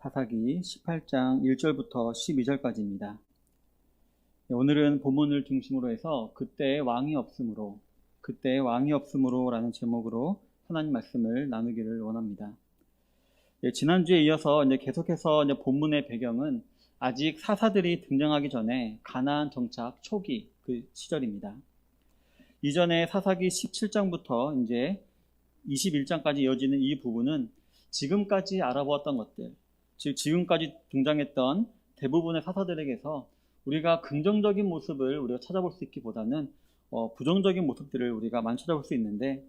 사사기 18장 1절부터 12절까지입니다. 오늘은 본문을 중심으로 해서 그때의 왕이 없으므로 라는 제목으로 하나님 말씀을 나누기를 원합니다. 지난주에 이어서 계속해서 본문의 배경은 아직 사사들이 등장하기 전에 가나안 정착 초기 그 시절입니다. 이전에 사사기 17장부터 이제 21장까지 이어지는 이 부분은 지금까지 알아보았던 것들, 즉 지금까지 등장했던 대부분의 사사들에게서 우리가 긍정적인 모습을 우리가 찾아볼 수 있기보다는 부정적인 모습들을 우리가 많이 찾아볼 수 있는데,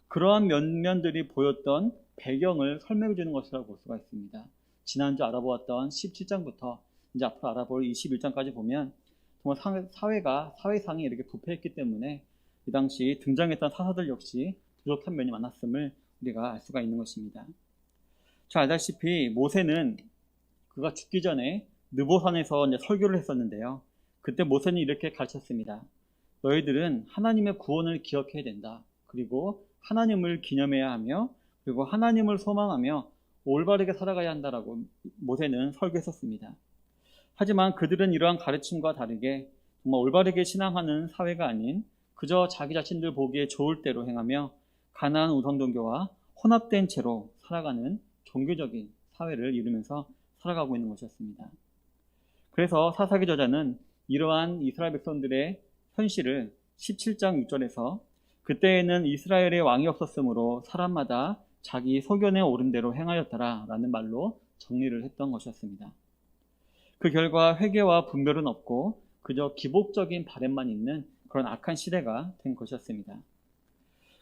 그러한 면면들이 보였던 배경을 설명해 주는 것이라고 볼 수가 있습니다. 지난주 알아보았던 17장부터 이제 앞으로 알아볼 21장까지 보면 정말 사회상이 이렇게 부패했기 때문에 이 당시 등장했던 사사들 역시 부족한 면이 많았음을 우리가 알 수가 있는 것입니다. 잘 알다시피 모세는 그가 죽기 전에 느보산에서 설교를 했었는데요. 그때 모세는 이렇게 가르쳤습니다. 너희들은 하나님의 구원을 기억해야 된다. 그리고 하나님을 기념해야 하며, 그리고 하나님을 소망하며 올바르게 살아가야 한다라고 모세는 설교했었습니다. 하지만 그들은 이러한 가르침과 다르게 정말 올바르게 신앙하는 사회가 아닌 그저 자기 자신들 보기에 좋을 대로 행하며 가나안 우상 종교와 혼합된 채로 살아가는 종교적인 사회를 이루면서 살아가고 있는 것이었습니다. 그래서 사사기 저자는 이러한 이스라엘 백성들의 현실을 17장 6절에서 그때에는 이스라엘의 왕이 없었으므로 사람마다 자기 소견에 오른 대로 행하였더라 라는 말로 정리를 했던 것이었습니다. 그 결과 회개와 분별은 없고 그저 기복적인 바램만 있는 그런 악한 시대가 된 것이었습니다.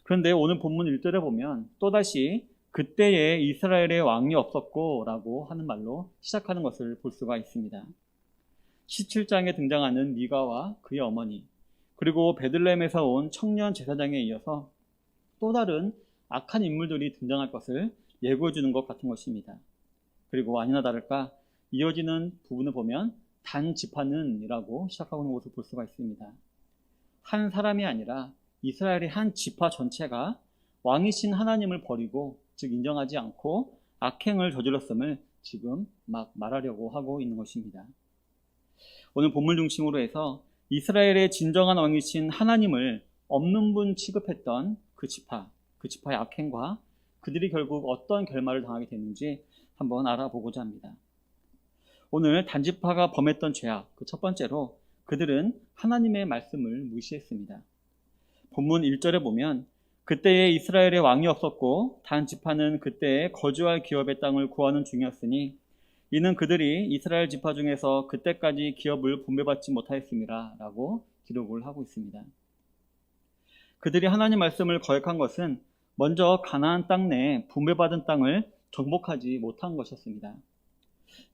그런데 오늘 본문 1절에 보면 또다시 그때에 이스라엘의 왕이 없었고 라고 하는 말로 시작하는 것을 볼 수가 있습니다. 17장에 등장하는 미가와 그의 어머니, 그리고 베들레헴에서 온 청년 제사장에 이어서 또 다른 악한 인물들이 등장할 것을 예고해 주는 것 같은 것입니다. 그리고 아니나 다를까 이어지는 부분을 보면 단 지파는 이라고 시작하고 있는 것을 볼 수가 있습니다. 한 사람이 아니라 이스라엘의 한 지파 전체가 왕이신 하나님을 버리고, 즉 인정하지 않고 악행을 저질렀음을 지금 막 말하려고 하고 있는 것입니다. 오늘 본문 중심으로 해서 이스라엘의 진정한 왕이신 하나님을 없는 분 취급했던 그 지파의 악행과 그들이 결국 어떤 결말을 당하게 됐는지 한번 알아보고자 합니다. 오늘 단지파가 범했던 죄악, 그 첫 번째로 그들은 하나님의 말씀을 무시했습니다. 본문 1절에 보면 그때에 이스라엘의 왕이 없었고 단 지파는 그때에 거주할 기업의 땅을 구하는 중이었으니 이는 그들이 이스라엘 지파 중에서 그때까지 기업을 분배받지 못하였습니다 라고 기록을 하고 있습니다. 그들이 하나님 말씀을 거역한 것은 먼저 가나안 땅 내 분배받은 땅을 정복하지 못한 것이었습니다.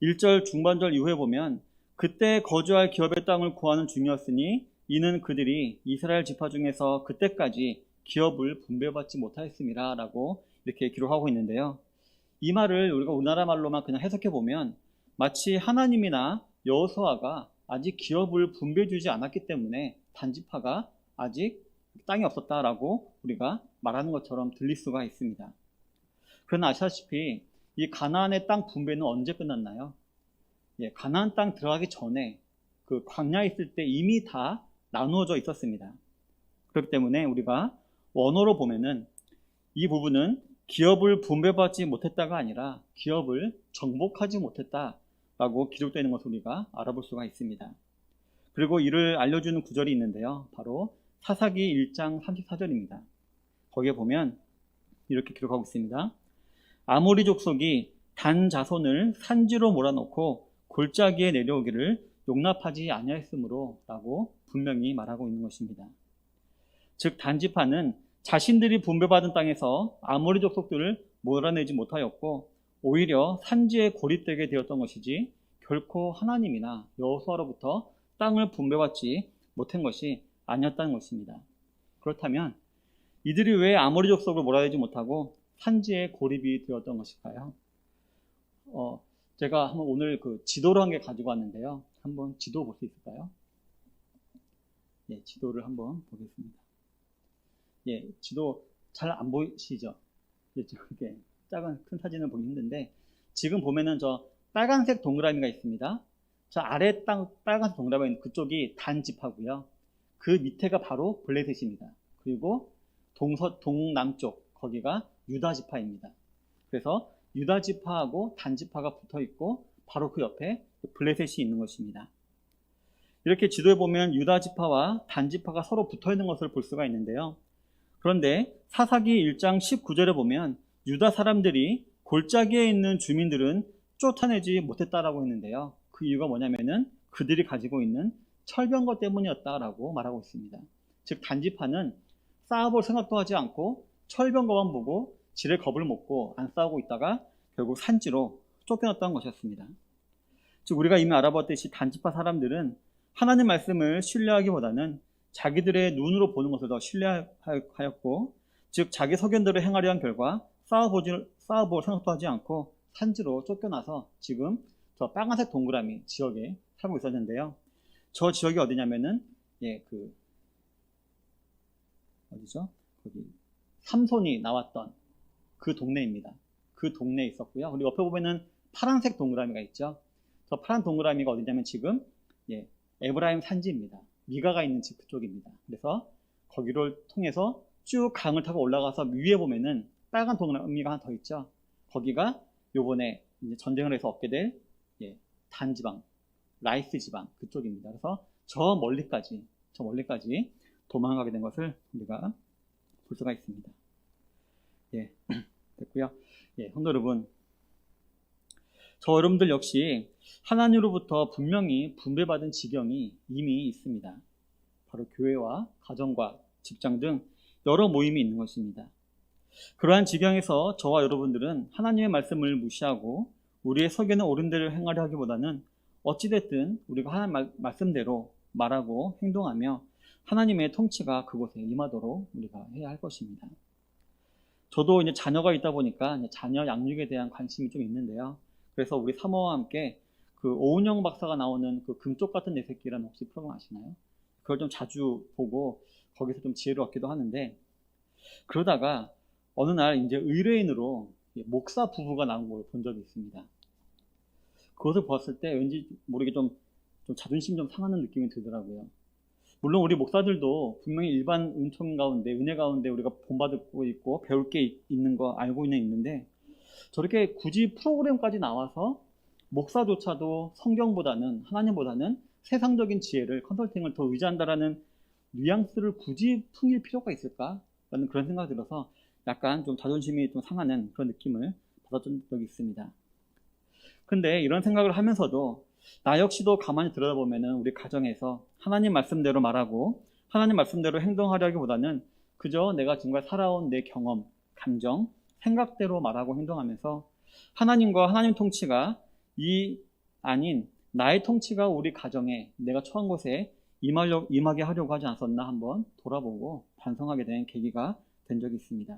1절 중반절 이후에 보면 그때 거주할 기업의 땅을 구하는 중이었으니 이는 그들이 이스라엘 지파 중에서 그때까지 기업을 분배받지 못하였습니다 라고 이렇게 기록하고 있는데요. 이 말을 우리가 우리나라 말로만 그냥 해석해 보면 마치 하나님이나 여호수아가 아직 기업을 분배해 주지 않았기 때문에 단지파가 아직 땅이 없었다라고 우리가 말하는 것처럼 들릴 수가 있습니다. 그러나 아시다시피 이 가나안의 땅 분배는 언제 끝났나요? 가나안 땅 들어가기 전에 그 광야에 있을 때 이미 다 나누어져 있었습니다. 그렇기 때문에 우리가 원어로 보면은 이 부분은 기업을 분배받지 못했다가 아니라 기업을 정복하지 못했다라고 기록되어 있는 것을 우리가 알아볼 수가 있습니다. 그리고 이를 알려주는 구절이 있는데요. 바로 사사기 1장 34절입니다. 거기에 보면 이렇게 기록하고 있습니다. 아모리 족속이 단 자손을 산지로 몰아넣고 골짜기에 내려오기를 용납하지 아니하였으므로 라고 분명히 말하고 있는 것입니다. 즉 단지파는 자신들이 분배받은 땅에서 아모리 족속들을 몰아내지 못하였고 오히려 산지에 고립되게 되었던 것이지 결코 하나님이나 여호수아로부터 땅을 분배받지 못한 것이 아니었다는 것입니다. 그렇다면 이들이 왜 아모리 족속을 몰아내지 못하고 산지에 고립이 되었던 것일까요? 제가 한번 오늘 그 지도를 한 개 가지고 왔는데요. 한번 지도 볼 수 있을까요? 지도를 한번 보겠습니다. 지도 잘 안 보이시죠? 이렇게 작은 큰 사진을 보기 힘든데 지금 보면은 저 빨간색 동그라미가 있습니다. 저 아래 빨간색 동그라미가 있는 그쪽이 단 지파고요. 그 밑에가 바로 블레셋입니다. 그리고 동남쪽 거기가 유다 지파입니다. 그래서 유다 지파하고 단 지파가 붙어 있고 바로 그 옆에 블레셋이 있는 것입니다. 이렇게 지도에 보면 유다 지파와 단 지파가 서로 붙어 있는 것을 볼 수가 있는데요. 그런데 사사기 1장 19절에 보면 유다 사람들이 골짜기에 있는 주민들은 쫓아내지 못했다라고 했는데요. 그 이유가 뭐냐면은 그들이 가지고 있는 철병거 때문이었다라고 말하고 있습니다. 즉 단지파는 싸워볼 생각도 하지 않고 철병거만 보고 지레 겁을 먹고 안 싸우고 있다가 결국 산지로 쫓겨났던 것이었습니다. 즉 우리가 이미 알아봤듯이 단지파 사람들은 하나님 말씀을 신뢰하기보다는 자기들의 눈으로 보는 것을 더 신뢰하였고, 즉 자기 소견대로 행하려 한 결과 싸워볼 생각도 하지 않고 산지로 쫓겨나서 지금 저 빨간색 동그라미 지역에 살고 있었는데요. 저 지역이 어디냐면은 어디죠? 거기 삼손이 나왔던 그 동네입니다. 그 동네에 있었고요. 그리고 옆에 보면은 파란색 동그라미가 있죠. 저 파란 동그라미가 어디냐면 지금 에브라임 산지입니다. 미가가 있는 집 그쪽입니다. 그래서 거기를 통해서 쭉 강을 타고 올라가서 위에 보면은 빨간 동그라미가 하나 더 있죠. 거기가 요번에 이제 전쟁을 해서 얻게 될 단지방, 라이스 지방 그쪽입니다. 그래서 저 멀리까지 도망가게 된 것을 우리가 볼 수가 있습니다. 됐고요. 성도 여러분, 저 여러분들 역시 하나님으로부터 분명히 분배받은 지경이 이미 있습니다. 바로 교회와 가정과 직장 등 여러 모임이 있는 것입니다. 그러한 지경에서 저와 여러분들은 하나님의 말씀을 무시하고 우리의 소견에 옳은 대로 행하려 하기보다는 어찌됐든 우리가 하나님 말씀대로 말하고 행동하며 하나님의 통치가 그곳에 임하도록 우리가 해야 할 것입니다. 저도 이제 자녀가 있다 보니까 자녀 양육에 대한 관심이 좀 있는데요. 그래서 우리 사모와 함께 그 오은영 박사가 나오는 그 금쪽 같은 내 새끼라는 혹시 프로그램 아시나요? 그걸 좀 자주 보고 거기서 좀 지혜를 얻기도 하는데, 그러다가 어느 날 이제 의뢰인으로 목사 부부가 나온 걸 본 적이 있습니다. 그것을 봤을 때 왠지 모르게 좀 자존심 좀 상하는 느낌이 들더라고요. 물론 우리 목사들도 분명히 일반 은총 가운데, 은혜 가운데 우리가 본받고 있고 배울 게 있는 거 알고 있는데, 저렇게 굳이 프로그램까지 나와서 목사조차도 성경보다는, 하나님보다는 세상적인 지혜를, 컨설팅을 더 의지한다라는 뉘앙스를 굳이 풍길 필요가 있을까? 라는 그런 생각이 들어서 약간 좀 자존심이 좀 상하는 그런 느낌을 받았던 적이 있습니다. 근데 이런 생각을 하면서도 나 역시도 가만히 들여다보면은 우리 가정에서 하나님 말씀대로 말하고 하나님 말씀대로 행동하려기보다는 그저 내가 지금까지 살아온 내 경험, 감정, 생각대로 말하고 행동하면서 하나님과 하나님 통치가 아닌 나의 통치가 우리 가정에, 내가 처한 곳에 임하게 하려고 하지 않았나 한번 돌아보고 반성하게 된 계기가 된 적이 있습니다.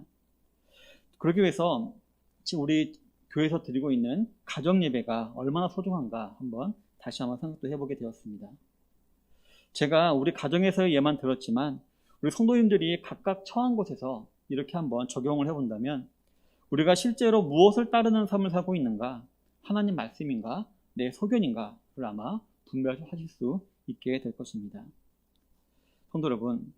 그러기 위해서 지금 우리 교회에서 드리고 있는 가정 예배가 얼마나 소중한가 다시 한번 생각도 해보게 되었습니다. 제가 우리 가정에서의 예만 들었지만 우리 성도님들이 각각 처한 곳에서 이렇게 한번 적용을 해본다면 우리가 실제로 무엇을 따르는 삶을 살고 있는가, 하나님 말씀인가, 내 소견인가를 아마 분별하실 수 있게 될 것입니다. 성도 여러분,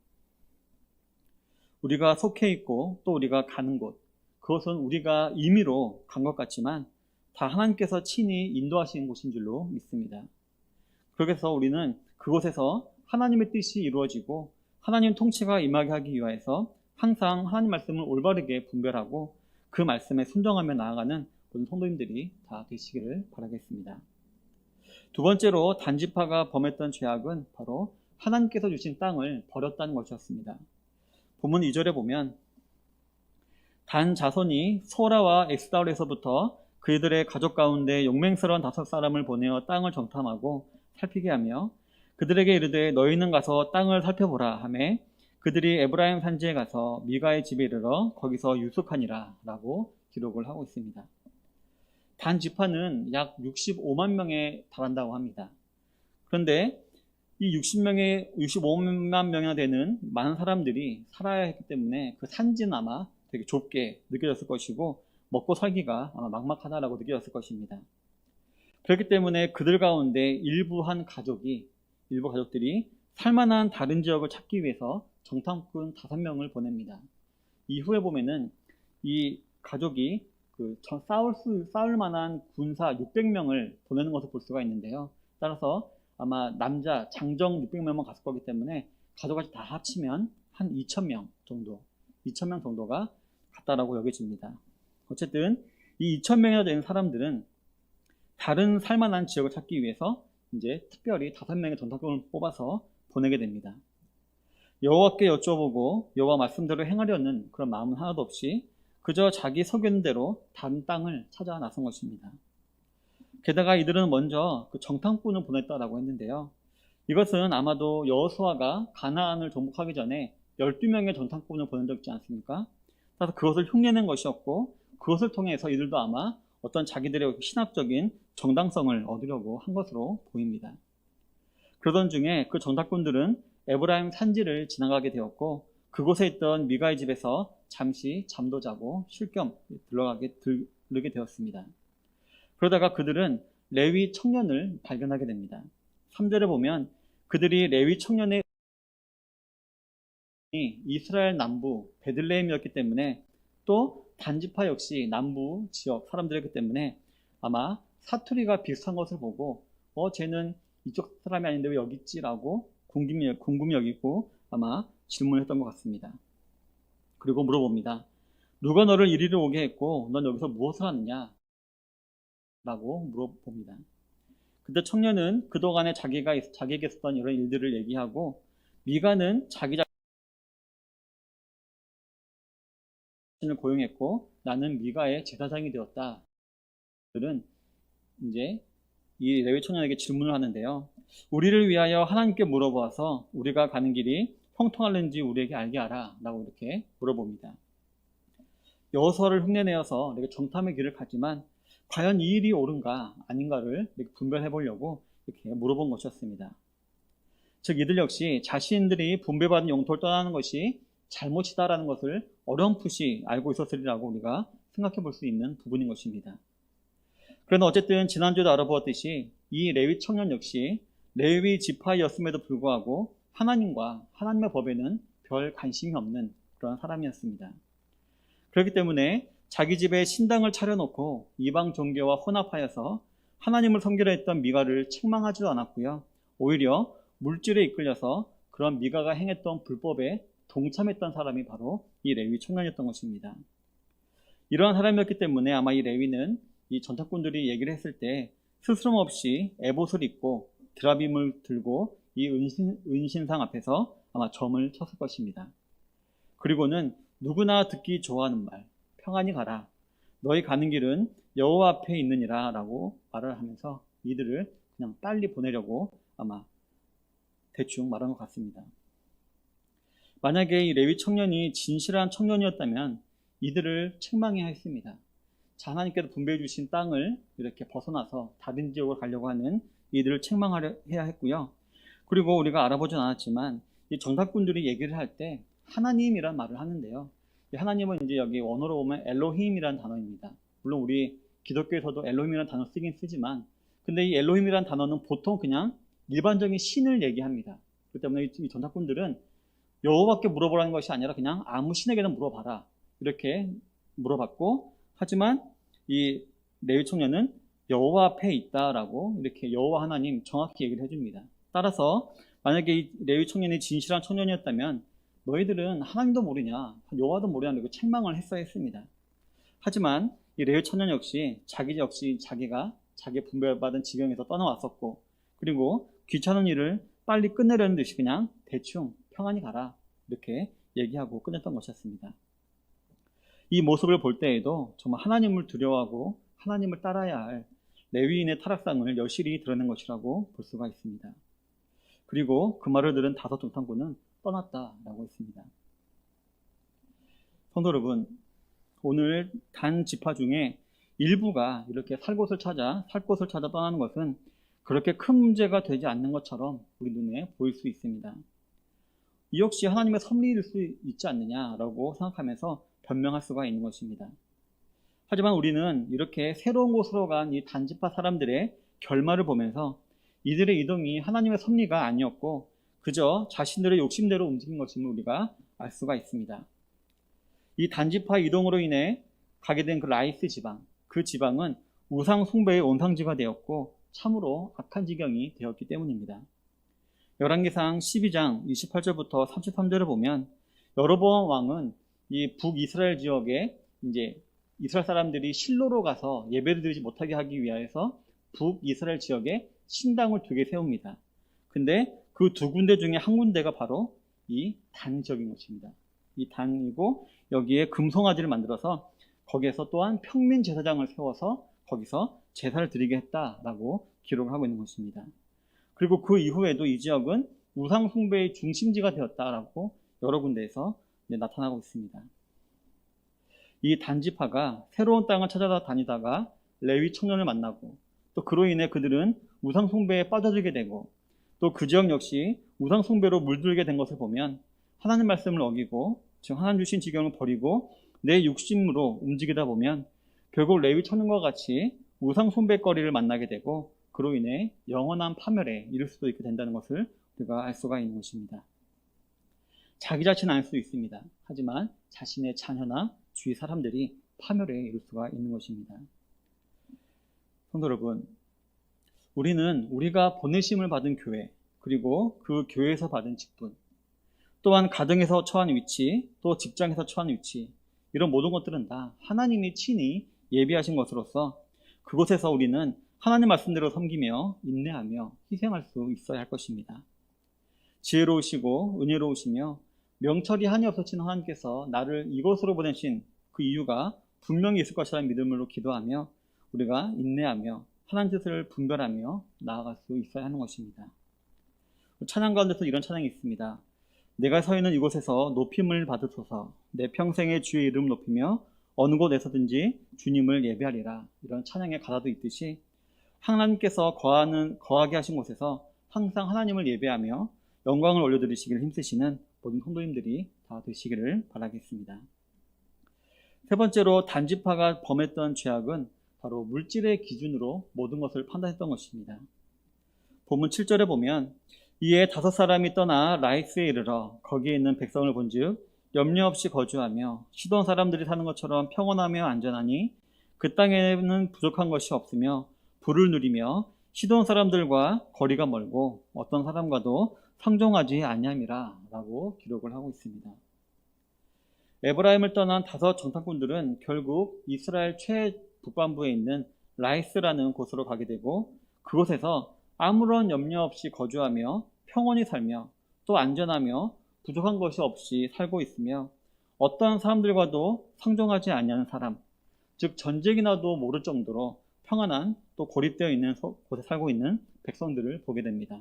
우리가 속해 있고 또 우리가 가는 곳, 그것은 우리가 임의로 간 것 같지만 다 하나님께서 친히 인도하시는 곳인 줄로 믿습니다. 그래서 우리는 그곳에서 하나님의 뜻이 이루어지고 하나님 통치가 임하게 하기 위해서 항상 하나님 말씀을 올바르게 분별하고 그 말씀에 순종하며 나아가는 모든 성도님들이 다 되시기를 바라겠습니다. 두 번째로 단지파가 범했던 죄악은 바로 하나님께서 주신 땅을 버렸다는 것이었습니다. 본문 2절에 보면 단 자손이 소라와 엑스다울에서부터 그들의 가족 가운데 용맹스러운 5사람을 보내어 땅을 정탐하고 살피게 하며 그들에게 이르되 너희는 가서 땅을 살펴보라 하매 그들이 에브라임 산지에 가서 미가의 집에 이르러 거기서 유숙하니라 라고 기록을 하고 있습니다. 단 지파는 약 65만 명에 달한다고 합니다. 그런데 이 65만 명이나 되는 많은 사람들이 살아야 했기 때문에 그 산지는 아마 되게 좁게 느껴졌을 것이고 먹고 살기가 아마 막막하다라고 느껴졌을 것입니다. 그렇기 때문에 그들 가운데 일부 가족들이 살만한 다른 지역을 찾기 위해서 정탐꾼 5명을 보냅니다. 이후에 보면은 이 가족이 싸울 만한 군사 600명을 보내는 것을 볼 수가 있는데요. 따라서 아마 남자 장정 600명만 갔을 거기 때문에 가족까지 다 합치면 한 2,000명 정도가 갔다라고 여겨집니다. 어쨌든 이 2,000명이나 되는 사람들은 다른 살만한 지역을 찾기 위해서 이제 특별히 5명의 정탐꾼을 뽑아서 보내게 됩니다. 여호와께 여쭤보고 여호와 말씀대로 행하려는 그런 마음은 하나도 없이 그저 자기 소견 대로 다른 땅을 찾아 나선 것입니다. 게다가 이들은 먼저 그 정탐꾼을 보냈다라고 했는데요. 이것은 아마도 여호수아가 가나안을 정복하기 전에 12명의 정탐꾼을 보낸 적 있지 않습니까? 그래서 그것을 흉내낸 것이었고 그것을 통해서 이들도 아마 어떤 자기들의 신학적인 정당성을 얻으려고 한 것으로 보입니다. 그러던 중에 그 정탐꾼들은 에브라임 산지를 지나가게 되었고 그곳에 있던 미가의 집에서 잠시 잠도 자고 쉴 겸 들르게 되었습니다. 그러다가 그들은 레위 청년을 발견하게 됩니다. 3절에 보면 그들이 레위 청년의 이스라엘 남부 베들레헴이었기 때문에 또 단지파 역시 남부 지역 사람들이기 때문에 아마 사투리가 비슷한 것을 보고 쟤는 이쪽 사람이 아닌데 왜 여기 있지라고 궁금히 여기고 아마 질문을 했던 것 같습니다. 그리고 물어봅니다. 누가 너를 이리로 오게 했고 넌 여기서 무엇을 하느냐? 라고 물어봅니다. 그때 청년은 그동안에 자기에게 있었던 이런 일들을 얘기하고 미가는 자기 자신을 고용했고 나는 미가의 제사장이 되었다. 그들은 이제 이 레위 청년에게 질문을 하는데요. 우리를 위하여 하나님께 물어보아서 우리가 가는 길이 형통할는지 우리에게 알게 하라 라고 이렇게 물어봅니다. 여호수아를 흉내내어서 이렇게 정탐의 길을 가지만 과연 이 일이 옳은가 아닌가를 이렇게 분별해 보려고 이렇게 물어본 것이었습니다. 즉 이들 역시 자신들이 분배받은 영토를 떠나는 것이 잘못이다라는 것을 어렴풋이 알고 있었으리라고 우리가 생각해 볼 수 있는 부분인 것입니다. 그러나 어쨌든 지난주에도 알아보았듯이 이 레위 청년 역시 레위 지파였음에도 불구하고 하나님과 하나님의 법에는 별 관심이 없는 그런 사람이었습니다. 그렇기 때문에 자기 집에 신당을 차려놓고 이방 종교와 혼합하여서 하나님을 섬기려 했던 미가를 책망하지도 않았고요. 오히려 물질에 이끌려서 그런 미가가 행했던 불법에 동참했던 사람이 바로 이 레위 청년이었던 것입니다. 이러한 사람이었기 때문에 아마 이 레위는 이 전탁꾼들이 얘기를 했을 때 스스럼 없이 에봇을 입고 드라빔을 들고 이 은신상 앞에서 아마 점을 쳤을 것입니다. 그리고는 누구나 듣기 좋아하는 말, 평안히 가라. 너희 가는 길은 여호와 앞에 있느니라 라고 말을 하면서 이들을 그냥 빨리 보내려고 아마 대충 말한 것 같습니다. 만약에 이 레위 청년이 진실한 청년이었다면 이들을 책망해야 했습니다. 자, 하나님께서 분배해 주신 땅을 이렇게 벗어나서 다른 지역으로 가려고 하는 이들을 책망해야 했고요. 그리고 우리가 알아보진 않았지만 이 정탐꾼들이 얘기를 할 때 하나님이란 말을 하는데요. 이 하나님은 이제 여기 원어로 보면 엘로힘이란 단어입니다. 물론 우리 기독교에서도 엘로힘이란 단어 쓰긴 쓰지만 근데 이 엘로힘이란 단어는 보통 그냥 일반적인 신을 얘기합니다. 그렇기 때문에 이 정탐꾼들은 여호와께 물어보라는 것이 아니라 그냥 아무 신에게나 물어봐라 이렇게 물어봤고 하지만 이 레위 청년은 여호와 앞에 있다라고 이렇게 여호와 하나님 정확히 얘기를 해줍니다. 따라서 만약에 이 레위 청년이 진실한 청년이었다면 너희들은 하나님도 모르냐 여호와도 모르냐고 책망을 했어야 했습니다. 하지만 이 레위 청년 역시 자기가 자기 분배받은 지경에서 떠나왔었고 그리고 귀찮은 일을 빨리 끝내려는 듯이 그냥 대충 평안히 가라 이렇게 얘기하고 끝냈던 것이었습니다. 이 모습을 볼 때에도 정말 하나님을 두려워하고 하나님을 따라야 할 레위인의 타락상을 여실히 드러낸 것이라고 볼 수가 있습니다. 그리고 그 말을 들은 5 정탐꾼은 떠났다라고 했습니다. 성도 여러분, 오늘 단 지파 중에 일부가 이렇게 살 곳을 찾아 떠나는 것은 그렇게 큰 문제가 되지 않는 것처럼 우리 눈에 보일 수 있습니다. 이 역시 하나님의 섭리일 수 있지 않느냐라고 생각하면서 변명할 수가 있는 것입니다. 하지만 우리는 이렇게 새로운 곳으로 간 이 단지파 사람들의 결말을 보면서 이들의 이동이 하나님의 섭리가 아니었고 그저 자신들의 욕심대로 움직인 것임을 우리가 알 수가 있습니다. 이 단지파 이동으로 인해 가게 된 그 라이스 지방, 그 지방은 우상 숭배의 온상지가 되었고 참으로 악한 지경이 되었기 때문입니다. 열왕기상 12장 28절부터 33절을 보면 여로보암 왕은 이 북이스라엘 지역에 이제 이스라엘 사람들이 실로로 가서 예배를 드리지 못하게 하기 위해서 북이스라엘 지역에 신당을 2개 세웁니다. 근데 그 2군데 중에 한 군데가 바로 이 단 지역인 것입니다. 이 단이고 여기에 금송아지를 만들어서 거기에서 또한 평민 제사장을 세워서 거기서 제사를 드리게 했다라고 기록을 하고 있는 것입니다. 그리고 그 이후에도 이 지역은 우상 숭배의 중심지가 되었다라고 여러 군데에서 나타나고 있습니다. 이 단지파가 새로운 땅을 찾아다 다니다가 레위 청년을 만나고 또 그로 인해 그들은 우상 숭배에 빠져들게 되고 또 그 지역 역시 우상 숭배로 물들게 된 것을 보면 하나님 말씀을 어기고 즉 하나님 주신 지경을 버리고 내 욕심으로 움직이다 보면 결국 레위 청년과 같이 우상 숭배거리를 만나게 되고 그로 인해 영원한 파멸에 이를 수도 있게 된다는 것을 우리가 알 수가 있는 것입니다. 자기 자신은 알 수 있습니다. 하지만 자신의 자녀나 주위 사람들이 파멸에 이를 수가 있는 것입니다. 성도 여러분, 우리는 우리가 보내심을 받은 교회, 그리고 그 교회에서 받은 직분, 또한 가정에서 처한 위치, 또 직장에서 처한 위치, 이런 모든 것들은 다 하나님이 친히 예비하신 것으로서 그곳에서 우리는 하나님 말씀대로 섬기며 인내하며 희생할 수 있어야 할 것입니다. 지혜로우시고 은혜로우시며 명철이 한이 없으신 하나님께서 나를 이곳으로 보내신 그 이유가 분명히 있을 것이라는 믿음으로 기도하며 우리가 인내하며 하나님 뜻을 분별하며 나아갈 수 있어야 하는 것입니다. 찬양 가운데서 이런 찬양이 있습니다. 내가 서 있는 이곳에서 높임을 받으소서. 내 평생의 주의 이름 높이며 어느 곳에서든지 주님을 예배하리라. 이런 찬양의 가사도 있듯이 하나님께서 거하게 하신 곳에서 항상 하나님을 예배하며 영광을 올려드리시기를 힘쓰시는 모든 성도님들이 다 되시기를 바라겠습니다. 세 번째로 단지파가 범했던 죄악은 바로 물질의 기준으로 모든 것을 판단했던 것입니다. 본문 7절에 보면 이에 5사람이 떠나 라이스에 이르러 거기에 있는 백성을 본즉 염려 없이 거주하며 시돈 사람들이 사는 것처럼 평온하며 안전하니 그 땅에는 부족한 것이 없으며 부를 누리며 시돈 사람들과 거리가 멀고 어떤 사람과도 상종하지 아니함이라 라고 기록을 하고 있습니다. 에브라임을 떠난 5 정탐꾼들은 결국 이스라엘 최북반부에 있는 라이스라는 곳으로 가게 되고 그곳에서 아무런 염려 없이 거주하며 평온히 살며 또 안전하며 부족한 것이 없이 살고 있으며 어떠한 사람들과도 상종하지 아니하는 사람, 즉 전쟁이 나도 모를 정도로 평안한 또 고립되어 있는 곳에 살고 있는 백성들을 보게 됩니다.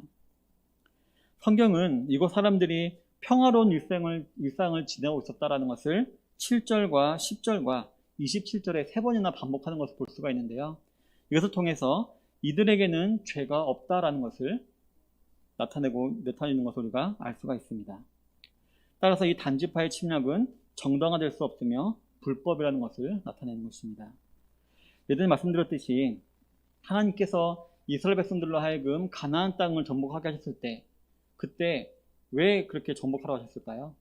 성경은 이곳 사람들이 평화로운 일상을 지내고 있었다라는 것을 7절과 10절과 27절에 3번이나 반복하는 것을 볼 수가 있는데요. 이것을 통해서 이들에게는 죄가 없다라는 것을 나타내는 것을 우리가 알 수가 있습니다. 따라서 이 단지파의 침략은 정당화될 수 없으며 불법이라는 것을 나타내는 것입니다. 예전에 말씀드렸듯이 하나님께서 이스라엘 백성들로 하여금 가나안 땅을 정복하게 하셨을 때 그때 왜 그렇게 정복하라고 하셨을까요?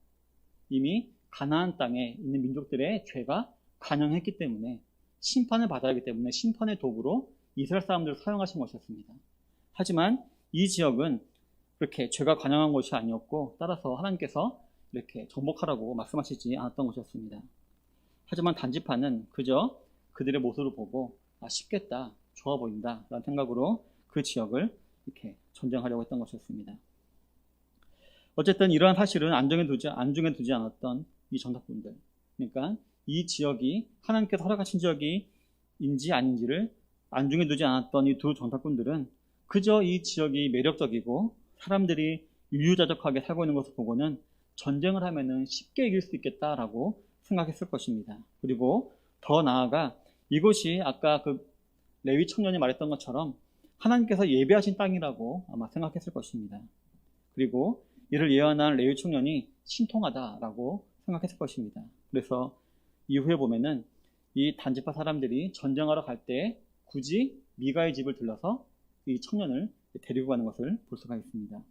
이미 가나안 땅에 있는 민족들의 죄가 관영했기 때문에 심판을 받아야 하기 때문에 심판의 도구로 이스라엘 사람들을 사용하신 것이었습니다. 하지만 이 지역은 그렇게 죄가 관영한 것이 아니었고 따라서 하나님께서 이렇게 정복하라고 말씀하시지 않았던 것이었습니다. 하지만 단지파는 그저 그들의 모습을 보고 쉽겠다, 좋아 보인다 라는 생각으로 그 지역을 이렇게 전쟁하려고 했던 것이었습니다. 어쨌든 이러한 사실은 안중에 두지 않았던 이 정탐꾼들, 그러니까 이 지역이 하나님께서 허락하신 지역인지 아닌지를 안중에 두지 않았던 이 2 정탐꾼들은 그저 이 지역이 매력적이고 사람들이 유유자적하게 살고 있는 것을 보고는 전쟁을 하면은 쉽게 이길 수 있겠다라고 생각했을 것입니다. 그리고 더 나아가 이곳이 아까 그 레위 청년이 말했던 것처럼 하나님께서 예배하신 땅이라고 아마 생각했을 것입니다. 그리고 이를 예언한 레위 청년이 신통하다라고 생각했을 것입니다. 그래서 이후에 보면은 이 단지파 사람들이 전쟁하러 갈 때 굳이 미가의 집을 들러서 이 청년을 데리고 가는 것을 볼 수가 있습니다.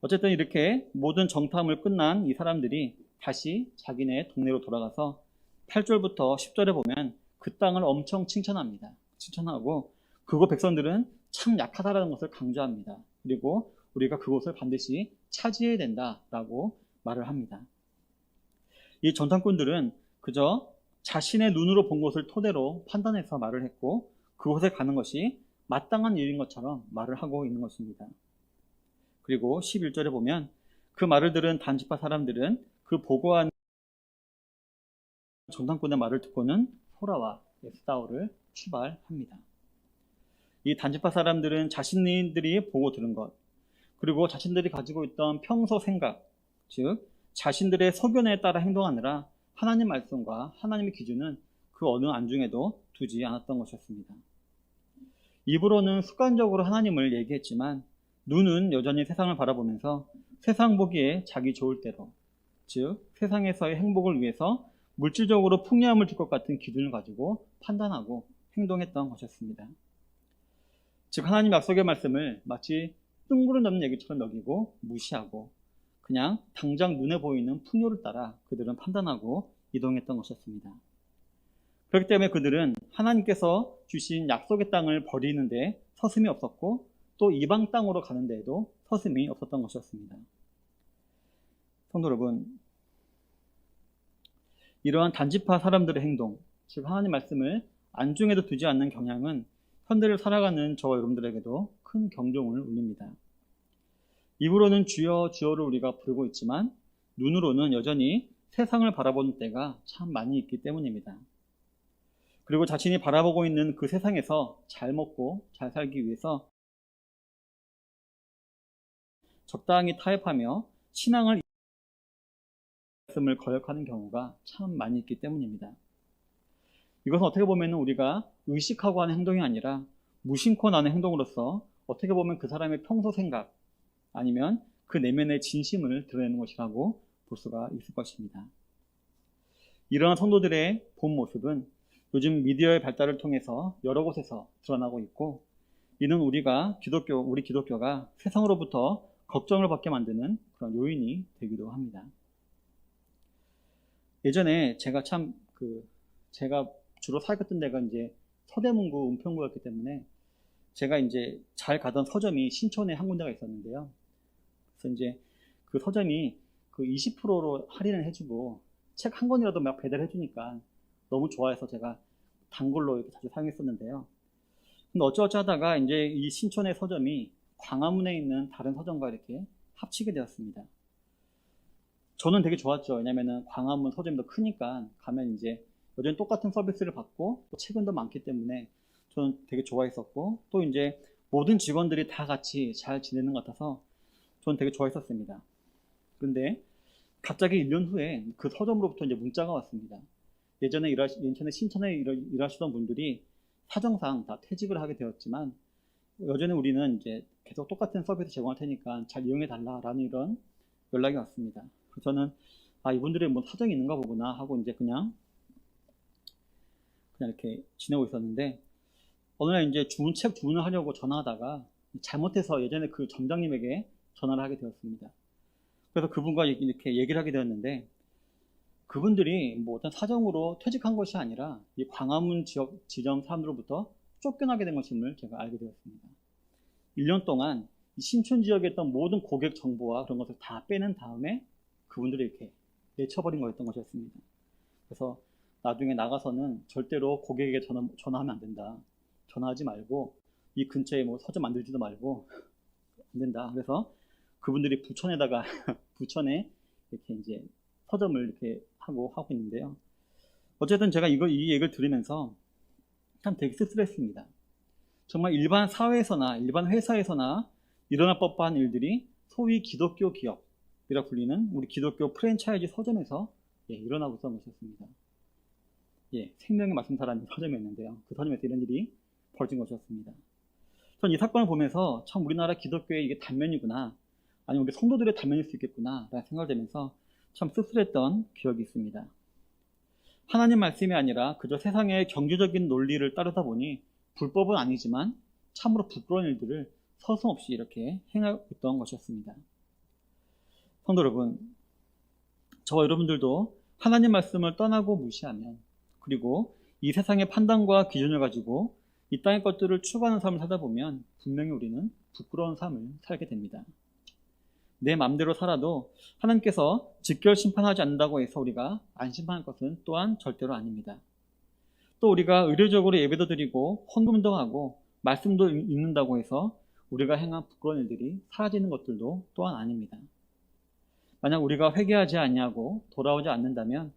어쨌든 이렇게 모든 정탐을 끝난 이 사람들이 다시 자기네 동네로 돌아가서 8절부터 10절에 보면 그 땅을 엄청 칭찬합니다. 칭찬하고 그곳 백성들은 참 약하다라는 것을 강조합니다. 그리고 우리가 그곳을 반드시 차지해야 된다라고 말을 합니다. 이 정탐꾼들은 그저 자신의 눈으로 본 것을 토대로 판단해서 말을 했고 그곳에 가는 것이 마땅한 일인 것처럼 말을 하고 있는 것입니다. 그리고 11절에 보면 그 말을 들은 단지파 사람들은 그 보고한 정탐꾼의 말을 듣고는 소라와 에스다오를 출발합니다. 이 단지파 사람들은 자신들이 보고 들은 것, 그리고 자신들이 가지고 있던 평소 생각, 즉 자신들의 소견에 따라 행동하느라 하나님 말씀과 하나님의 기준은 그 어느 안중에도 두지 않았던 것이었습니다. 입으로는 습관적으로 하나님을 얘기했지만 눈은 여전히 세상을 바라보면서 세상 보기에 자기 좋을 대로, 즉 세상에서의 행복을 위해서 물질적으로 풍요함을 줄 것 같은 기준을 가지고 판단하고 행동했던 것이었습니다. 즉 하나님 약속의 말씀을 마치 뜬구름 잡는 얘기처럼 여기고 무시하고 그냥 당장 눈에 보이는 풍요를 따라 그들은 판단하고 이동했던 것이었습니다. 그렇기 때문에 그들은 하나님께서 주신 약속의 땅을 버리는데 서슴이 없었고 또 이방 땅으로 가는 데에도 서슴이 없었던 것이었습니다. 성도 여러분, 이러한 단지파 사람들의 행동, 즉 하나님 말씀을 안중에도 두지 않는 경향은 현대를 살아가는 저와 여러분들에게도 큰 경종을 울립니다. 입으로는 주여 주여를 우리가 부르고 있지만 눈으로는 여전히 세상을 바라보는 때가 참 많이 있기 때문입니다. 그리고 자신이 바라보고 있는 그 세상에서 잘 먹고 잘 살기 위해서 적당히 타협하며 신앙을 말씀을 거역하는 경우가 참 많이 있기 때문입니다. 이것은 어떻게 보면 우리가 의식하고 하는 행동이 아니라 무심코 나는 행동으로서 어떻게 보면 그 사람의 평소 생각 아니면 그 내면의 진심을 드러내는 것이라고 볼 수가 있을 것입니다. 이러한 성도들의 본 모습은 요즘 미디어의 발달을 통해서 여러 곳에서 드러나고 있고 이는 우리 기독교가 세상으로부터 걱정을 받게 만드는 그런 요인이 되기도 합니다. 예전에 제가 주로 살았던 데가 이제 서대문구 은평구였기 때문에 제가 이제 잘 가던 서점이 신촌에 한 군데가 있었는데요. 그래서 이제 그 서점이 그 20%로 할인을 해주고 책 한 권이라도 막 배달해주니까 너무 좋아해서 제가 단골로 이렇게 자주 사용했었는데요. 근데 어쩌어쩌 하다가 이제 이 신촌의 서점이 광화문에 있는 다른 서점과 이렇게 합치게 되었습니다. 저는 되게 좋았죠. 왜냐면은 광화문 서점이 더 크니까 가면 이제 여전히 똑같은 서비스를 받고 또 책은 더 많기 때문에 저는 되게 좋아했었고 또 이제 모든 직원들이 다 같이 잘 지내는 것 같아서 저는 되게 좋아했었습니다. 그런데 갑자기 1년 후에 그 서점으로부터 이제 문자가 왔습니다. 예전에 신촌에 일하시던 분들이 사정상 다 퇴직을 하게 되었지만 여전히 우리는 이제 계속 똑같은 서비스 제공할 테니까 잘 이용해 달라라는 이런 연락이 왔습니다. 그래서 저는 이분들이 뭐 사정이 있는가 보구나 하고 이제 그냥 이렇게 지내고 있었는데 어느 날 이제 책 주문을 하려고 전화하다가 잘못해서 예전에 그 점장님에게 전화를 하게 되었습니다. 그래서 그분과 이렇게 얘기를 하게 되었는데 그분들이 뭐 어떤 사정으로 퇴직한 것이 아니라 이 광화문 지점 사람들로부터 쫓겨나게 된 것임을 제가 알게 되었습니다. 1년 동안 이 신촌 지역에 있던 모든 고객 정보와 그런 것을 다 빼낸 다음에 그분들이 이렇게 내쳐버린 거였던 것이었습니다. 그래서 나중에 나가서는 절대로 고객에게 전화하면 안 된다. 전화하지 말고 이 근처에 뭐 서점 만들지도 말고 안 된다. 그래서 그분들이 부천에 이렇게 이제 서점을 이렇게 하고 있는데요. 어쨌든 제가 이 얘기를 들으면서 참 되게 씁쓸했습니다. 정말 일반 사회에서나 일반 회사에서나 일어날 법한 일들이 소위 기독교 기업이라 불리는 우리 기독교 프랜차이즈 서점에서 일어나고 있었던 것이었습니다. 생명의 말씀 사라는 서점이었는데요. 그 서점에서 이런 일이 벌어진 것이었습니다. 전 이 사건을 보면서 참 우리나라 기독교의 이게 단면이구나, 아니면 우리 성도들의 단면일 수 있겠구나 라는 생각을 들면서 참 씁쓸했던 기억이 있습니다. 하나님 말씀이 아니라 그저 세상의 경제적인 논리를 따르다 보니 불법은 아니지만 참으로 부끄러운 일들을 서슴없이 이렇게 행하고 있던 것이었습니다. 성도 여러분, 저와 여러분들도 하나님 말씀을 떠나고 무시하면, 그리고 이 세상의 판단과 기준을 가지고 이 땅의 것들을 추구하는 삶을 살다 보면 분명히 우리는 부끄러운 삶을 살게 됩니다. 내 마음대로 살아도 하나님께서 직결 심판하지 않는다고 해서 우리가 안심할 것은 또한 절대로 아닙니다. 또 우리가 의례적으로 예배도 드리고 헌금도 하고 말씀도 읽는다고 해서 우리가 행한 부끄러운 일들이 사라지는 것들도 또한 아닙니다. 만약 우리가 회개하지 않냐고 돌아오지 않는다면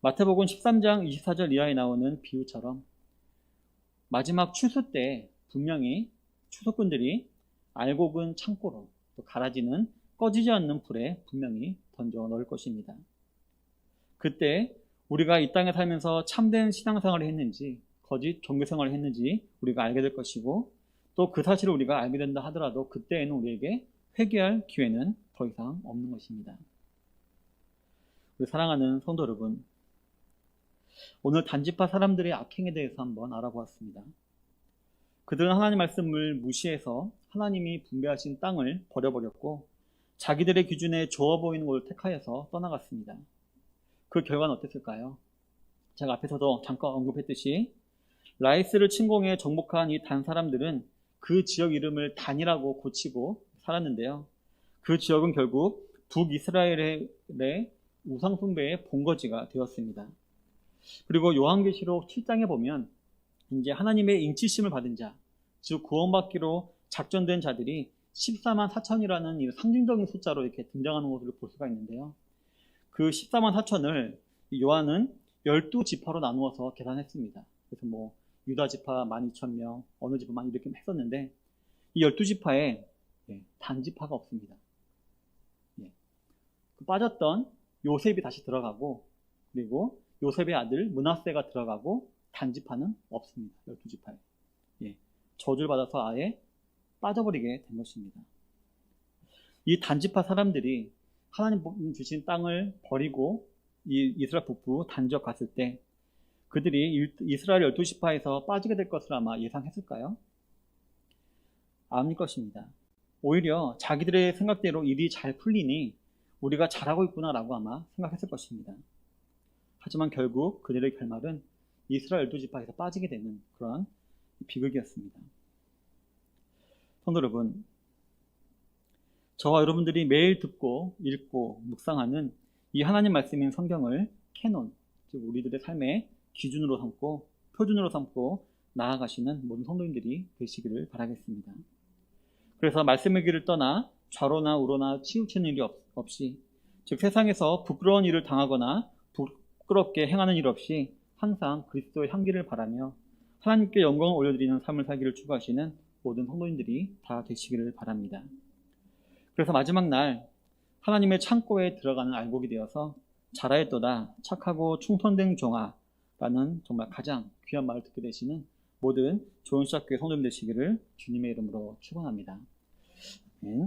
마태복음 13장 24절 이하에 나오는 비유처럼 마지막 추수 때 분명히 추수꾼들이 알곡은 창고로, 또 가라지는 꺼지지 않는 불에 분명히 던져 넣을 것입니다. 그때 우리가 이 땅에 살면서 참된 신앙생활을 했는지 거짓 종교생활을 했는지 우리가 알게 될 것이고, 또 그 사실을 우리가 알게 된다 하더라도 그때에는 우리에게 회개할 기회는 더 이상 없는 것입니다. 우리 사랑하는 성도 여러분, 오늘 단지파 사람들의 악행에 대해서 한번 알아보았습니다. 그들은 하나님 말씀을 무시해서 하나님이 분배하신 땅을 버려버렸고 자기들의 기준에 좋아 보이는 것을 택하여서 떠나갔습니다. 그 결과는 어땠을까요? 제가 앞에서도 잠깐 언급했듯이 라이스를 침공해 정복한 이 단 사람들은 그 지역 이름을 단이라고 고치고 살았는데요. 그 지역은 결국 북이스라엘의 우상 숭배의 본거지가 되었습니다. 그리고 요한계시록 7장에 보면 이제 하나님의 인치심을 받은 자, 즉 구원받기로 작정된 자들이 14만 4천이라는 이 상징적인 숫자로 이렇게 등장하는 것을 볼 수가 있는데요. 그 14만 4천을 요한은 12지파로 나누어서 계산했습니다. 그래서 유다 지파 12,000명, 어느 지파만 이렇게 했었는데 이 12지파에 단지파가 없습니다. 빠졌던 요셉이 다시 들어가고, 그리고 요셉의 아들 므낫세가 들어가고 단지파는 없습니다. 12지파에. 저주를 받아서 아예 빠져버리게 된 것입니다. 이 단지파 사람들이 하나님 주신 땅을 버리고 이 이스라엘 북부 단지역 갔을 때 그들이 이스라엘 12지파에서 빠지게 될 것을 아마 예상했을까요? 아닐 것입니다. 오히려 자기들의 생각대로 일이 잘 풀리니 우리가 잘하고 있구나라고 아마 생각했을 것입니다. 하지만 결국 그들의 결말은 이스라엘 12지파에서 빠지게 되는 그런 비극이었습니다. 성도 여러분, 저와 여러분들이 매일 듣고 읽고 묵상하는 이 하나님 말씀인 성경을 캐논, 즉 우리들의 삶의 기준으로 삼고 표준으로 삼고 나아가시는 모든 성도님들이 되시기를 바라겠습니다. 그래서 말씀의 길을 떠나 좌로나 우로나 치우치는 일이 없이, 즉 세상에서 부끄러운 일을 당하거나 부끄럽게 행하는 일 없이 항상 그리스도의 향기를 바라며 하나님께 영광을 올려드리는 삶을 살기를 추구하시는 모든 성도님들이 다 되시기를 바랍니다. 그래서 마지막 날 하나님의 창고에 들어가는 알곡이 되어서 잘하였도다 착하고 충성된 종아 라는 정말 가장 귀한 말을 듣게 되시는 모든 좋은 시작교회 성도님 되시기를 주님의 이름으로 축원합니다. 아멘.